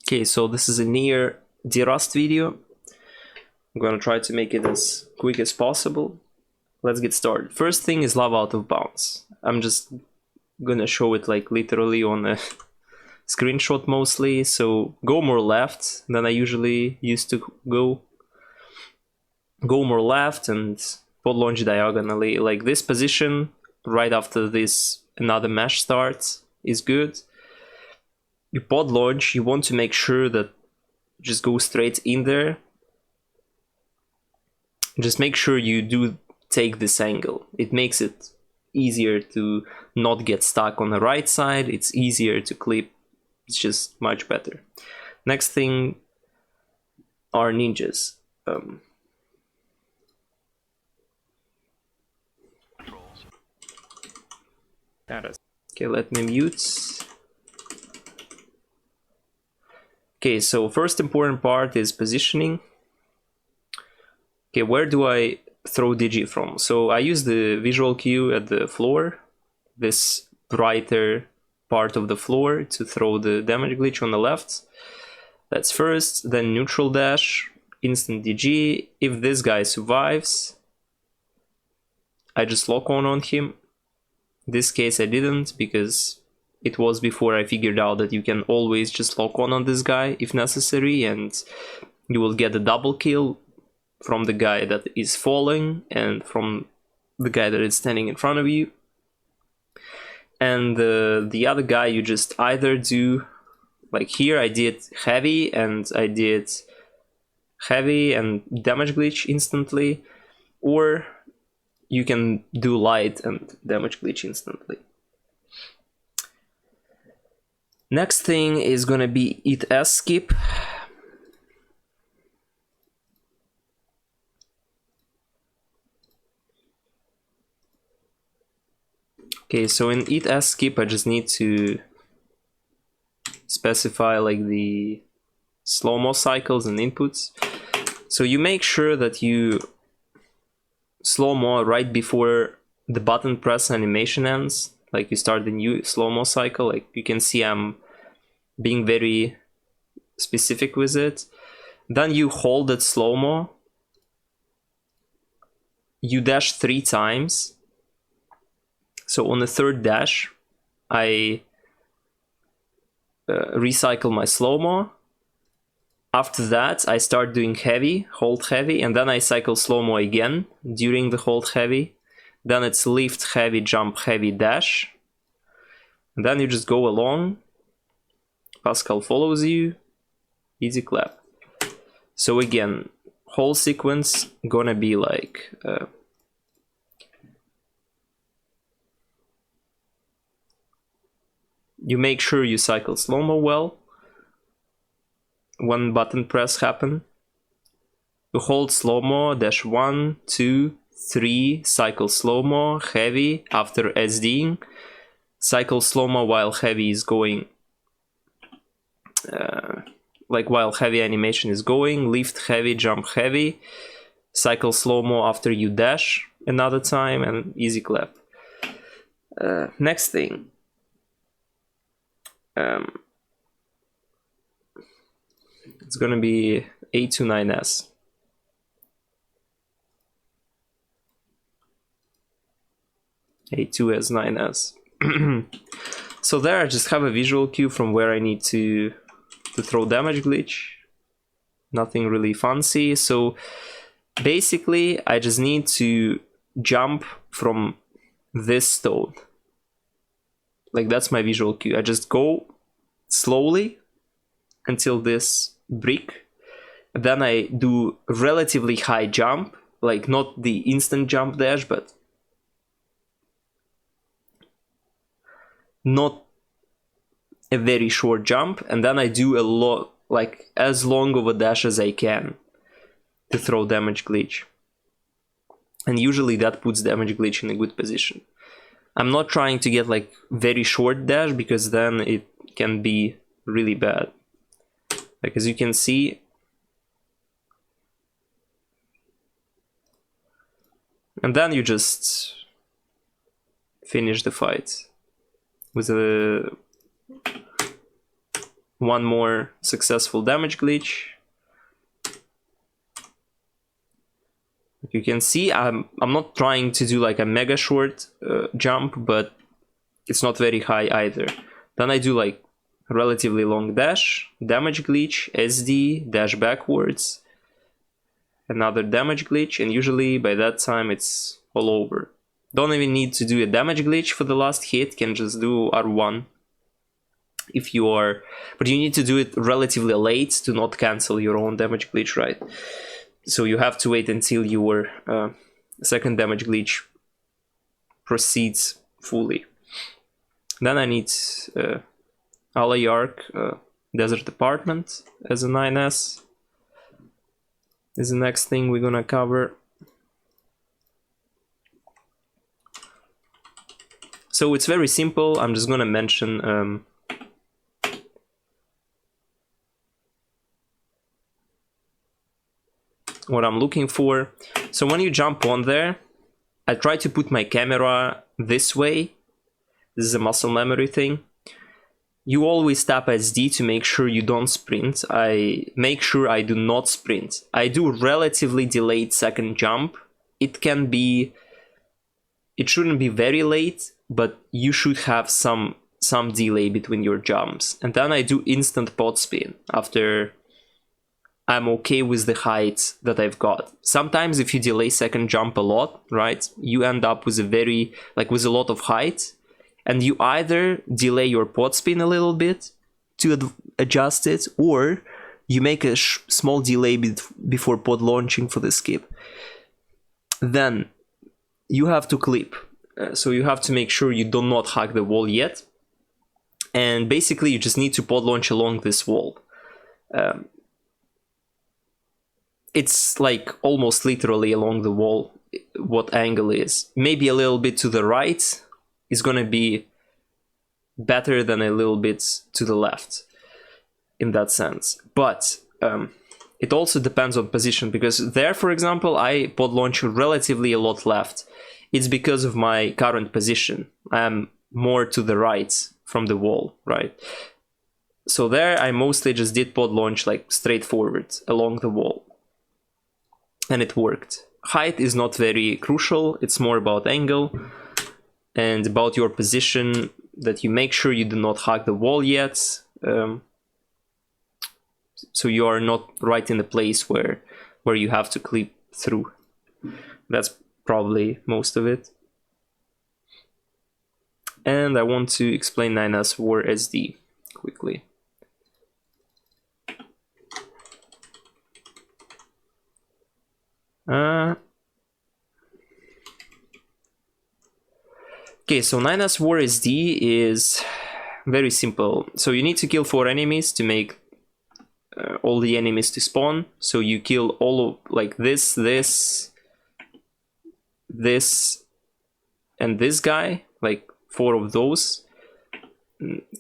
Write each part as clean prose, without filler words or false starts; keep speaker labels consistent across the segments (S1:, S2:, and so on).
S1: Okay, so this is a Nier Derust video. I'm gonna try to make it as quick as possible. Let's get started. First thing is lava out of bounds. I'm just gonna show it like literally on a screenshot mostly, so go more left than I usually used to go. Go more left and pod launch diagonally. Like this position right after this another mesh starts is good. You pod launch, you want to make sure that just go straight in there. Just make sure you do take this angle. It makes it easier to not get stuck on the right side. It's easier to clip. It's just much better. Next thing are ninjas. Okay, let me mute. Okay, so first important part is positioning. Okay, where do I throw Digi from? So I use the visual cue at the floor, this brighter part of the floor, to throw the damage glitch on the left. That's first, then neutral dash, instant DG. If this guy survives, I just lock on him. This case I didn't, because it was before I figured out that you can always just lock on this guy if necessary, and you will get a double kill from the guy that is falling and from the guy that is standing in front of you. And the other guy, you just either do, like here I did heavy and damage glitch instantly, or you can do light and damage glitch instantly. Next thing is gonna be it as skip. Okay, so in it as skip I just need to specify like the slow-mo cycles and inputs. So you make sure that you slow-mo right before the button press animation ends, like you start the new slow-mo cycle. Like you can see I'm being very specific with it. Then you hold that slow-mo, you dash 3 times. So on the third dash I recycle my slow-mo. After that I start doing heavy, hold heavy, and then I cycle slow-mo again during the hold heavy. Then it's lift heavy, jump heavy, dash, and then you just go along. Pascal follows you, easy clap. So again, whole sequence gonna be like you make sure you cycle slow-mo well. One button press happen. You hold slow-mo, dash 1, 2, 3, cycle slow-mo, heavy after SDing. Cycle slow-mo while heavy is going, like while heavy animation is going, lift heavy, jump heavy, cycle slow-mo after you dash another time, and easy clap. Next thing. It's gonna be A to 9S. A2S, 9S. So there I just have a visual cue from where I need to throw damage glitch. Nothing really fancy. So basically I just need to jump from this stone. Like that's my visual cue. I just go slowly until this brick. Then I do relatively high jump, like not the instant jump dash, but not a very short jump, and then I do a lot, like as long of a dash as I can to throw damage glitch. And usually that puts damage glitch in a good position. I'm not trying to get like very short dash, because then it can be really bad. Like as you can see, and then you just finish the fight with one more successful damage glitch. You can see I'm not trying to do like a mega short jump, but it's not very high either. Then I do like relatively long dash, damage glitch, SD, dash backwards, another damage glitch, and usually by that time it's all over. Don't even need to do a damage glitch for the last hit, can just do R1 if you are, but you need to do it relatively late to not cancel your own damage glitch, right? So you have to wait until your second damage glitch proceeds fully. Then I need Alayark Desert Apartment as a 9S. Is the next thing we're gonna cover. So it's very simple. I'm just gonna mention what I'm looking for. So when you jump on there, I try to put my camera this way. This is a muscle memory thing. You always tap SD to make sure you don't sprint. I make sure I do not sprint. I do relatively delayed second jump. It shouldn't be very late, but you should have some delay between your jumps. And then I do instant pod spin after I'm okay with the height that I've got. Sometimes if you delay second jump a lot, right, you end up with with a lot of height, and you either delay your pod spin a little bit to adjust it, or you make a small delay before pod launching for the skip. Then you have to clip. So you have to make sure you do not hug the wall yet. And basically you just need to pod launch along this wall. It's like almost literally along the wall what angle is. Maybe a little bit to the right is going to be better than a little bit to the left in that sense. But it also depends on position, because there, for example, I pod launch relatively a lot left. It's because of my current position. I'm more to the right from the wall, right? So there I mostly just did pod launch like straight forward along the wall. And it worked. Height is not very crucial. It's more about angle and about your position, that you make sure you do not hug the wall yet. So you are not right in the place where you have to clip through. That's probably most of it. And I want to explain 9S War SD quickly. Okay, so 9S War SD is very simple. So you need to kill 4 enemies to make all the enemies to spawn. So you kill all of like this, and this guy, like 4 of those.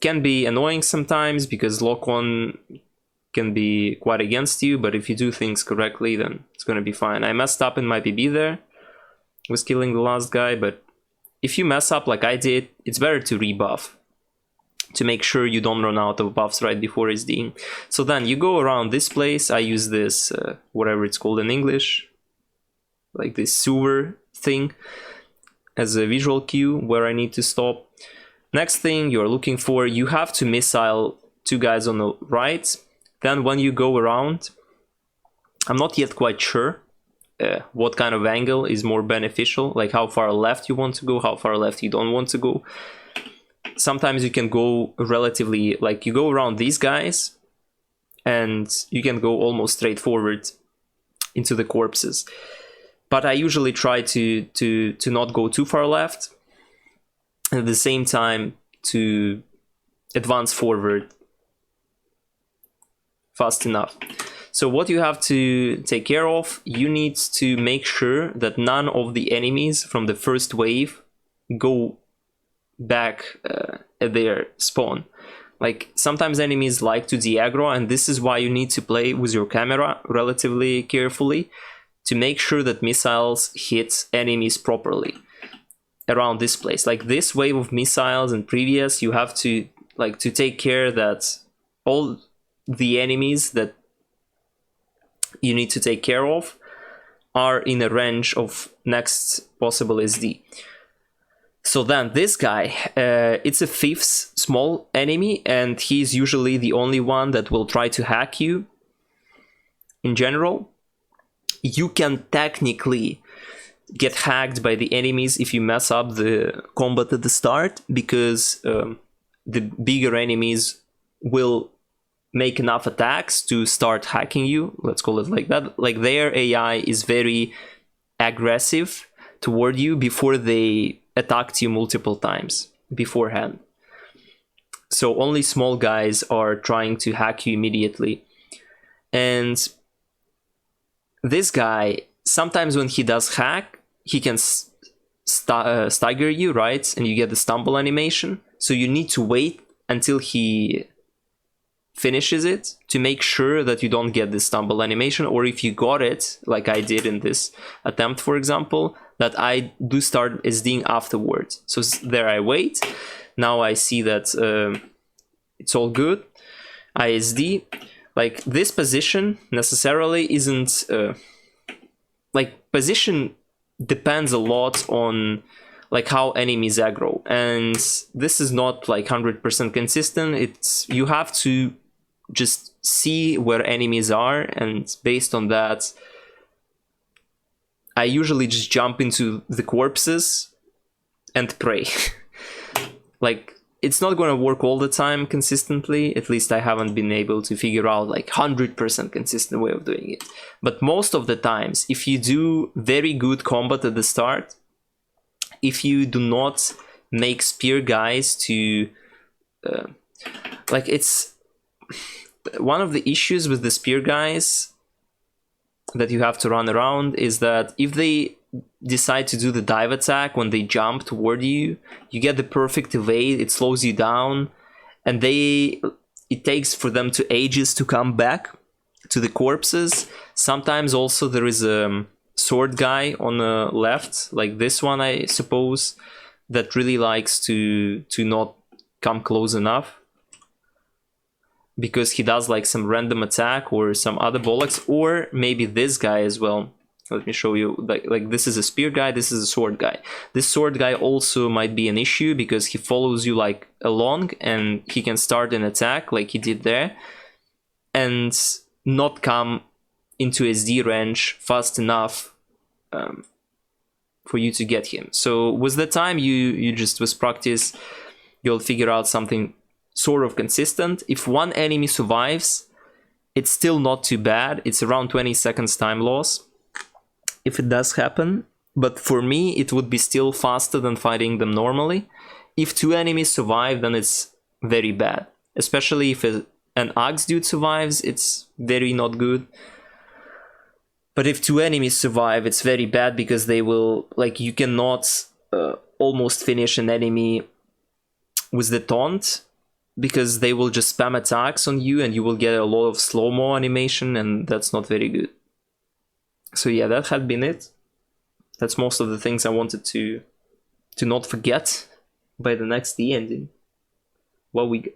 S1: Can be annoying sometimes because lock-on can be quite against you, but if you do things correctly, then it's gonna be fine. I messed up in my PB there, was killing the last guy, but if you mess up like I did, it's better to rebuff to make sure you don't run out of buffs right before SDing. So then you go around this place. I use this, whatever it's called in English, like this sewer thing as a visual cue where I need to stop. Next thing you're looking for, you have to missile 2 guys on the right. Then when you go around, I'm not yet quite sure what kind of angle is more beneficial, like how far left you want to go, how far left you don't want to go. Sometimes you can go relatively, like you go around these guys and you can go almost straight forward into the corpses. But I usually try to not go too far left, and at the same time to advance forward fast enough. So what you have to take care of, you need to make sure that none of the enemies from the first wave go back at their spawn. Like sometimes enemies like to de-aggro, and this is why you need to play with your camera relatively carefully to make sure that missiles hit enemies properly around this place. Like this wave of missiles and previous, you have to take care that all the enemies that you need to take care of are in a range of next possible SD. So then this guy, it's a 5th small enemy, and he's usually the only one that will try to hack you. In general, you can technically get hacked by the enemies if you mess up the combat at the start, because the bigger enemies will make enough attacks to start hacking you, let's call it like that. Like, their AI is very aggressive toward you before they attacked you multiple times beforehand. So only small guys are trying to hack you immediately. And this guy, sometimes when he does hack, he can stagger you, right? And you get the stumble animation. So you need to wait until he finishes it to make sure that you don't get this stumble animation, or if you got it, like I did in this attempt, for example, that I do start SDing afterwards. So there I wait. Now I see that it's all good. I SD. Like, this position necessarily isn't... like, position depends a lot on like how enemies aggro, and this is not like 100% consistent. It's, you have to just see where enemies are, and based on that I usually just jump into the corpses and pray. Like, it's not going to work all the time consistently. At least I haven't been able to figure out like 100% consistent way of doing it. But most of the times, if you do very good combat at the start, if you do not make spear guys to like, it's one of the issues with the spear guys that you have to run around is that if they decide to do the dive attack when they jump toward you, you get the perfect evade, it slows you down, and it takes for them to ages to come back to the corpses. Sometimes also there is a sword guy on the left, like this one, I suppose, that really likes to not come close enough, because he does like some random attack or some other bollocks. Or maybe this guy as well. Let me show you. Like this is a spear guy, this is a sword guy. This sword guy also might be an issue because he follows you like along, and he can start an attack like he did there and not come into SD range fast enough for you to get him. So with the time, you just with practice, you'll figure out something sort of consistent. If one enemy survives, it's still not too bad. It's around 20 seconds time loss if it does happen, but for me it would be still faster than fighting them normally. If 2 enemies survive, then it's very bad, especially if an axe dude survives, it's very not good. But if 2 enemies survive, it's very bad, because they will, like, you cannot almost finish an enemy with the taunt, because they will just spam attacks on you and you will get a lot of slow-mo animation, and that's not very good. So yeah, that had been it. That's most of the things I wanted to not forget by the next E ending. What we